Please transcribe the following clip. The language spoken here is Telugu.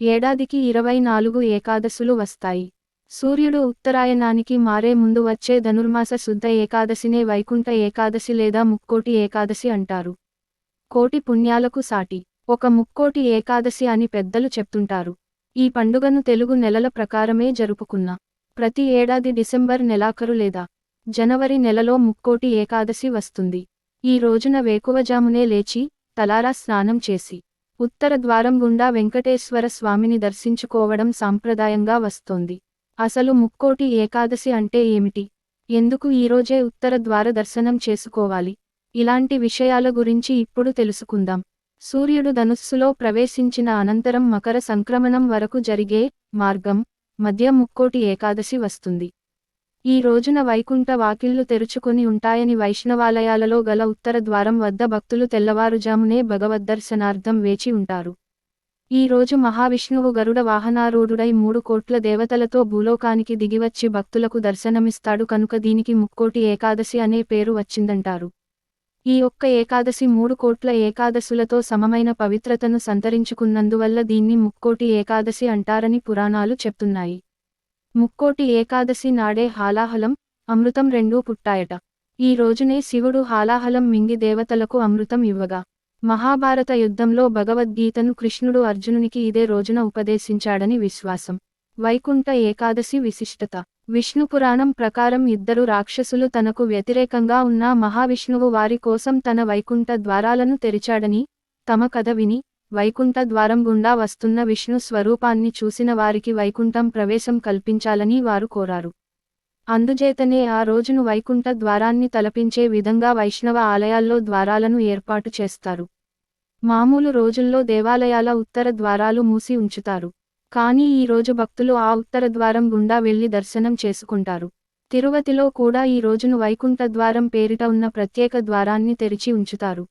ఏడాదికి 24 ఏకాదశులు వస్తాయి. సూర్యుడు ఉత్తరాయణానికి మారే ముందు వచ్చే ధనుర్మాస శుద్ధ ఏకాదశినే వైకుంఠ ఏకాదశి లేదా ముక్కోటి ఏకాదశి అంటారు. కోటి పుణ్యాలకు సాటి ఒక ముక్కోటి ఏకాదశి అని పెద్దలు చెప్తుంటారు. ఈ పండుగను తెలుగు నెలల ప్రకారమే జరుపుకున్న ప్రతి ఏడాది డిసెంబర్ నెలాఖరు లేదా జనవరి నెలలో ముక్కోటి ఏకాదశి వస్తుంది. ఈ రోజున వేకువజామునే లేచి తలారా స్నానం చేసి ఉత్తర ద్వారం గుండా వెంకటేశ్వర స్వామిని దర్శించుకోవడం సాంప్రదాయంగా వస్తోంది. అసలు ముక్కోటి ఏకాదశి అంటే ఏమిటి? ఎందుకు ఈరోజే ఉత్తర ద్వార దర్శనం చేసుకోవాలి? ఇలాంటి విషయాల గురించి ఇప్పుడు తెలుసుకుందాం. సూర్యుడు ధనుస్సులో ప్రవేశించిన అనంతరం మకర సంక్రమణం వరకు జరిగే మార్గం మధ్య ముక్కోటి ఏకాదశి వస్తుంది. ఈ రోజున వైకుంఠ వాకిళ్లు తెరుచుకొని ఉంటాయని వైష్ణవాలయాలలో గల ఉత్తర ద్వారం వద్ద భక్తులు తెల్లవారుజామునే భగవద్దర్శనార్థం వేచి ఉంటారు. ఈ రోజు మహావిష్ణువు గరుడ వాహనారూఢుడై 3 కోట్ల దేవతలతో భూలోకానికి దిగివచ్చి భక్తులకు దర్శనమిస్తాడు కనుక దీనికి ముక్కోటి ఏకాదశి అనే పేరు వచ్చిందంటారు. ఈ ఒక్క ఏకాదశి 3 కోట్ల ఏకాదశులతో సమమైన పవిత్రతను సంతరించుకున్నందువల్ల దీన్ని ముక్కోటి ఏకాదశి అంటారని పురాణాలు చెప్తున్నాయి. ముక్కోటి ఏకాదశి నాడే హాలాహలం, అమృతం రెండూ పుట్టాయట. ఈ రోజునే శివుడు హాలాహలం మింగి దేవతలకు అమృతం ఇవ్వగా మహాభారత యుద్ధంలో భగవద్గీతను కృష్ణుడు అర్జునునికి ఇదే రోజున ఉపదేశించాడని విశ్వాసం. వైకుంఠ ఏకాదశి విశిష్టత. విష్ణుపురాణం ప్రకారం 2 రాక్షసులు తనకు వ్యతిరేకంగా ఉన్న మహావిష్ణువు వారి కోసం తన వైకుంఠ ద్వారాలను తెరిచాడని, తమ కథ విని వైకుంఠ ద్వారం గుండా వస్తున్న విష్ణు స్వరూపాన్ని చూసిన వారికి వైకుంఠం ప్రవేశం కల్పించాలని వారు కోరారు. అందుచేతనే ఆ రోజును వైకుంఠ ద్వారాన్ని తలపించే విధంగా వైష్ణవ ఆలయాల్లో ద్వారాలను ఏర్పాటు చేస్తారు. మామూలు రోజుల్లో దేవాలయాల ఉత్తర ద్వారాలు మూసి ఉంచుతారు. కానీ ఈ రోజు భక్తులు ఆ ఉత్తర ద్వారం గుండా వెళ్లి దర్శనం చేసుకుంటారు. తిరుపతిలో కూడా ఈ రోజును వైకుంఠ ద్వారం పేరిట ఉన్న ప్రత్యేక ద్వారాన్ని తెరిచి ఉంచుతారు.